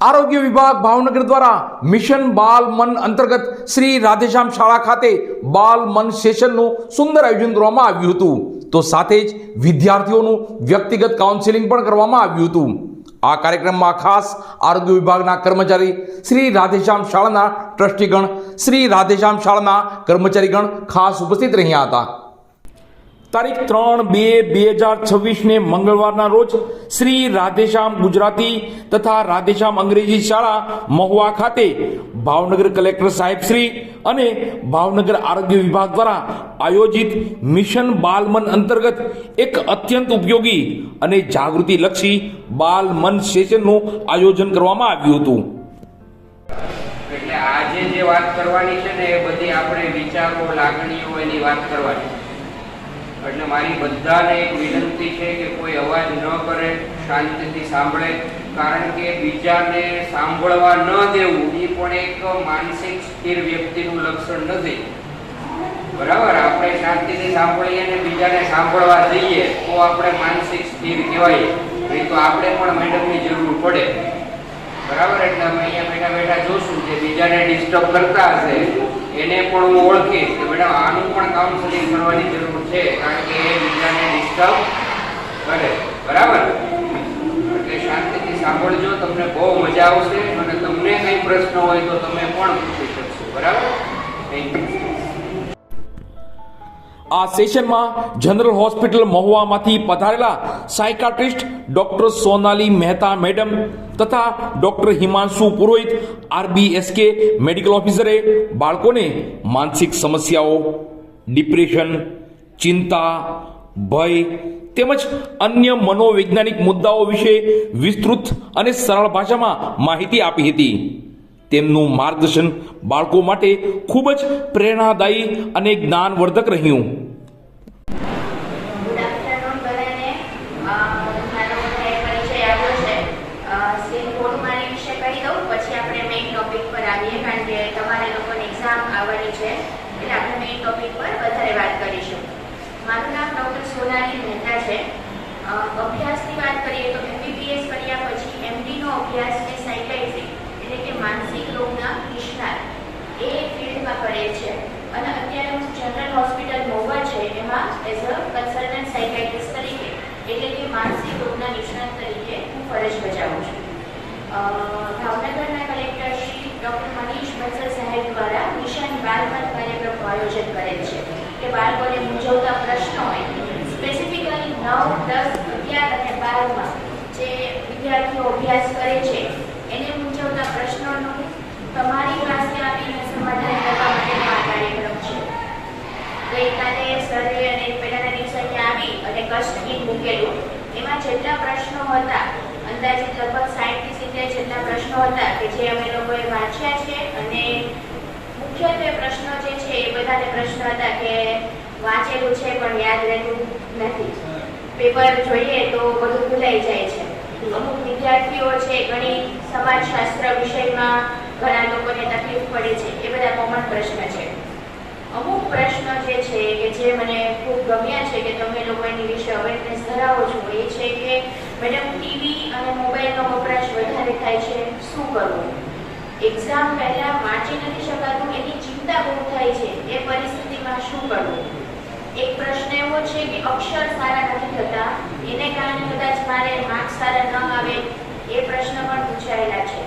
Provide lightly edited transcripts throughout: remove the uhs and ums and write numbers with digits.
આરોગ્ય વિભાગ ભાવનગર દ્વારા મિશન બાલ મન અંતર્ગત શ્રી રાધેશ્યામ શાળા ખાતે બાલ મન સેશનનું સુંદર આયોજન કરવામાં આવ્યું હતું, તો સાથે જ વિદ્યાર્થીઓનું વ્યક્તિગત કાઉન્સેલિંગ પણ કરવામાં આવ્યું હતું। આ કાર્યક્રમમાં ખાસ આરોગ્ય વિભાગના કર્મચારી, શ્રી રાધેશ્યામ શાળાના ટ્રસ્ટીગણ, શ્રી રાધેશ્યામ શાળાના કર્મચારીગણ ખાસ ઉપસ્થિત રહ્યા હતા। તારીખ 3/2/2026 ને મંગળવારના રોજ શ્રી રાધેશ્યામ ગુજરાતી તથા રાધેશ્યામ અંગ્રેજી શાળા મહુવા ખાતે ભાવનગર કલેક્ટર સાહેબ શ્રી અને ભાવનગર આરોગ્ય વિભાગ દ્વારા આયોજિત મિશન બાલ મન અંતર્ગત એક અત્યંત ઉપયોગી અને જાગૃતિલક્ષી બાલ મન સેશનનું આયોજન કરવામાં આવ્યું હતું। એટલે આજે જે વાત કરવાની છે ને એ બધી આપણે વિચારો, લાગણીઓ એની વાત કરવાની। એટલે મારી બધાને એક વિનંતી છે કે કોઈ અવાજ ન કરે, શાંતિથી સાંભળે, કારણ કે બીજાને સાંભળવા ન દેવું એ પણ એક માનસિક સ્થિર વ્યક્તિનું લક્ષણ નથી, બરાબર। આપણે શાંતિથી સાંભળીએ ને બીજાને સાંભળવા દઈએ તો આપણે માનસિક સ્થિર કહેવાય, નહીં તો આપણે પણ મેડમની જરૂર પડે, બરાબર। એટલે અમે અહીંયા બેઠા બેઠા જોશું કે બીજાને ડિસ્ટર્બ કરતા હશે એને પણ હું ઓળખીશ કે મેડમ આનું પણ કાઉન્સેલિંગ કરવાની જરૂર છે, કારણ કે એ બીજાને ડિસ્ટર્બ કરે, બરાબર। એટલે શાંતિથી સાંભળજો, તમને બહુ મજા આવશે અને તમને કંઈ પ્રશ્ન હોય તો તમે પણ પૂછી શકશો, બરાબર। Thank you. આ સેશનમાં જનરલ હોસ્પિટલ મહુવામાંથી પધારેલા psychiatrist doctor Sonali Mehta madam તથા doctor Himanshu Purohit RBSK medical ઓફિસરે બાળકોને માનસિક સમસ્યાઓ, ડિપ્રેશન, ચિંતા, ભય તેમજ અન્ય મનોવૈજ્ઞાનિક મુદ્દાઓ વિશે વિસ્તૃત અને સરળ ભાષામાં માહિતી આપી હતી। તેમનું માર્ગદર્શન બાળકો માટે ખૂબ જ પ્રેરણાદાયી અને જ્ઞાનવર્ધક રહ્યું। મારું નામ ડોક્ટર સોનાલી મહેતા છે। અભ્યાસની વાત કરીએ તો MBBS કર્યા પછી MD નો અભ્યાસ એ સાયકાઇટ્રી એટલે કે માનસિક રોગના નિષ્ણાત એ ફિલ્ડમાં કરે છે, અને અત્યારે હું જનરલ હોસ્પિટલ મહુવા છે એમાં એઝ અ કન્સલ્ટન્ટ સાયકાઇટ્રિસ્ટ તરીકે એટલે કે માનસિક રોગના નિષ્ણાત તરીકે હું ફરજ બજાવું છું। ભાવનગરના કલેક્ટર શ્રી ડોક્ટર મનીષ બંસલ સાહેબ દ્વારા મિશન બાલ મન કાર્યક્રમનું આયોજન કરેલ છે કે બાળકોને મૂંઝવતા પ્રશ્નો હોય, સ્પેસિફિકલી 9, 10, 11 અને 12માં જે વિદ્યાર્થીઓ અભ્યાસ કરે છે એને મૂંઝવતા પ્રશ્નોનું તમારી પાસે આવીને સમાધાન કરવા માટેનો આ કાર્યક્રમ છે। ગઈકાલે સરે અને પહેલાના દિવસે અહીંયા આવી અને કષ્ટગીત મૂકેલું, એમાં જેટલા પ્રશ્નો હતા અંદાજિત લગભગ 60 થી 70 જેટલા પ્રશ્નો હતા કે જે અમે લોકોએ વાંચ્યા છે, અને મુખ્યત્વે પ્રશ્નો જે છે એ બધાને પ્રશ્ન હતા કે વાંચેલું છે પણ યાદ રહેતું નથી, પેપર જોઈએ તો બધું ભૂલાઈ જાય છે, અમુક વિદ્યાર્થીઓ છે ગણિત, સમાજશાસ્ત્ર વિષયમાં ઘણા લોકોને તકલીફ પડે છે, એ બધા કોમન પ્રશ્ન છે। અમુક પ્રશ્નો જે છે કે જે મને ખૂબ ગમ્યા છે કે તમે લોકો એની વિશે અવેરનેસ ધરાવો છો, એ છે કે મેડમ ટીવી અને મોબાઈલનો વપરાશ વધારે થાય છે, શું કરવું? એક્ઝામ પહેલા વાંચી નથી શકાતું, એની ચિંતા બહુ થાય છે, એ પરિસ્થિતિમાં શું કરવું? એક પ્રશ્ન એવો છે કે અક્ષર સારા નથી થતા, એને કારણે કદાચ મારે માર્ક્સ સારા ન આવે, એ પ્રશ્ન પણ પૂછાયેલા છે।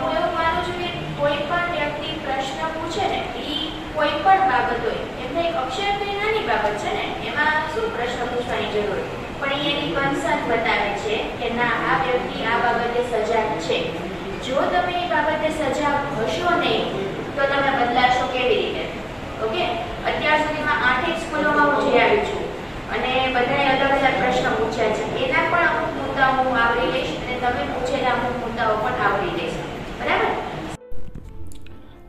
હું એવું માનું છું કે કોઈ પણ વ્યક્તિ પ્રશ્ન પૂછે ને એ કોઈ પણ બાબત હોય, એમને એક અક્ષર તો નાની બાબત છે ને, એમાં શું પ્રશ્ન પૂછવાની જરૂર, પણ એની કન્સર્ન બતાવે છે કે ના આ વ્યક્તિ આ બાબતે સજાગ છે। જો તમે એ બાબતે સજાગ હશો નહીં તો તમે બદલાશો કેવી રીતે? ઓકે, અત્યાર સુધીમાં 8 સ્કૂલોમાં હું જઈ આવી છું અને બધાએ અલગ અલગ પ્રશ્નો પૂછ્યા છે, એના પણ અમુક મુદ્દાઓ હું આવરી લઈશ અને તમે પૂછેલા અમુક મુદ્દાઓ પણ આવરી લઈશ, બરાબર।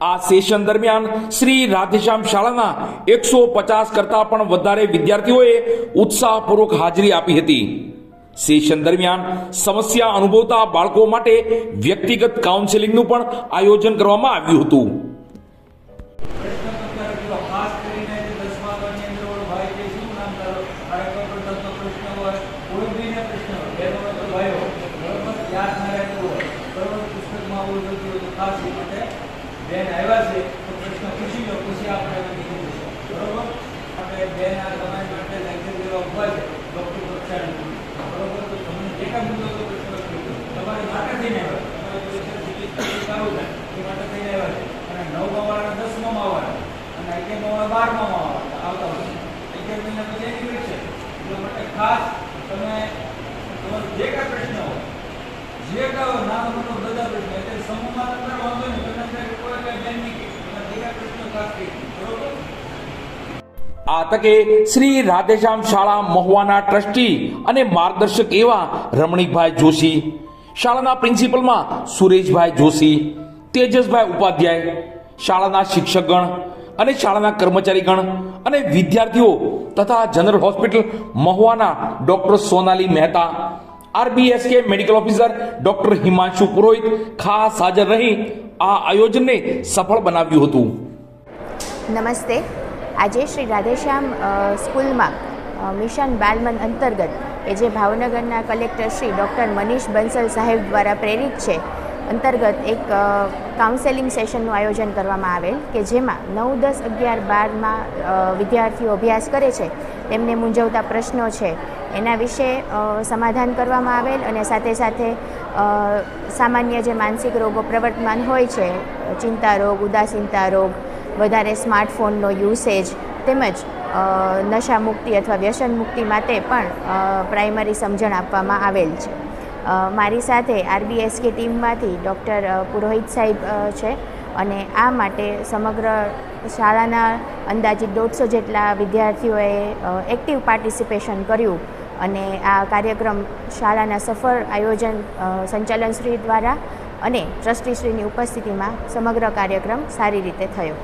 આ સેશન દરમિયાન શ્રી રાધેશ્યામ શાળાના 150 કરતાં પણ વધારે વિદ્યાર્થીઓએ ઉત્સાહપૂર્વક હાજરી આપી હતી। સેશન દરમિયાન સમસ્યા અનુભવતા બાળકો માટે વ્યક્તિગત કાઉન્સેલિંગનું પણ આયોજન કરવામાં આવ્યું હતું। પ્રશ્ન બરોબર પુસ્તકમાં આવું લખ્યું હોય તો ખાસ એ માટે બેન આવ્યા છે તો પ્રશ્ન પૂછી લો, પછી આપણે એમાં નીકળી જઈશું. બરોબર, આપણે બેન આ તમારી માટે લેક્ચર દેવા ઉભા છે ડૉક્ટર કક્ષાનું. બરોબર, તો તમને જે કાંઈ મુદ્દો તો પ્રશ્ન પૂછો, તમારી માટે થઈને આવ્યા, તમારા પરીક્ષા સારું થાય એ માટે થઈને આવ્યા છે. અને 9મા વાળા 10માં આવવાના અને 11મા વાળા 12માં આવતા હોય. 11 મહિના પછી એની પરીક્ષા, એટલા માટે ખાસ તમે તમારો જે કાંઈ પ્રશ્ન હોય, જે કાંઈ નાનો મોટો બધા પ્રશ્ન એટલે સમૂહમાં અંદર વાંધો નહીં, તમે કોઈ કાંઈ બેન નહીં કે તમારે જે કાંઈ પ્રશ્ન ખાસ કહી બરોબર. આ તકે શ્રી રાધેશ્યામ શાળા મહુવાના ટ્રસ્ટી અને માર્ગદર્શક એવા રમણીકભાઈ જોશી, શાળાના પ્રિન્સિપલમાં સુરેશભાઈ જોશી, તેજસભાઈ ઉપાધ્યાય, શાળાના શિક્ષકગણ અને શાળાના કર્મચારીગણ અને વિદ્યાર્થીઓ તથા જનરલ હોસ્પિટલ મહુવાના doctor Sonali Mehta, RBSK medical officer doctor Himanshu Purohit ખાસ હાજર રહી આ આયોજનને સફળ બનાવ્યું હતું. નમસ્તે. આજે શ્રી રાધેશ્યામ સ્કૂલમાં મિશન બાલમન અંતર્ગત એ જે ભાવનગરના કલેક્ટર શ્રી ડૉક્ટર મનીષ બંસલ સાહેબ દ્વારા પ્રેરિત છે અંતર્ગત એક કાઉન્સેલિંગ સેશનનું આયોજન કરવામાં આવેલ કે જેમાં 9, 10, 11, 12માં વિદ્યાર્થીઓ અભ્યાસ કરે છે તેમને મૂંઝવતા પ્રશ્નો છે એના વિશે સમાધાન કરવામાં આવેલ અને સાથે સાથે સામાન્ય જે માનસિક રોગો પ્રવર્તમાન હોય છે, ચિંતા રોગ, ઉદાસીનતા રોગ, વધારે સ્માર્ટફોનનો યુસેજ તેમજ નશા મુક્તિ અથવા વ્યસન મુક્તિ માટે પણ પ્રાઇમરી સમજણ આપવામાં આવેલ છે. મારી સાથે RBSK ટીમમાંથી ડૉક્ટર પુરોહિત સાહેબ છે અને આ માટે સમગ્ર શાળાના અંદાજિત 150 જેટલા વિદ્યાર્થીઓએ એક્ટિવ પાર્ટિસિપેશન કર્યું અને આ કાર્યક્રમ શાળાના સફળ આયોજન સંચાલનશ્રી દ્વારા અને ટ્રસ્ટીશ્રીની ઉપસ્થિતિમાં સમગ્ર કાર્યક્રમ સારી રીતે થયો.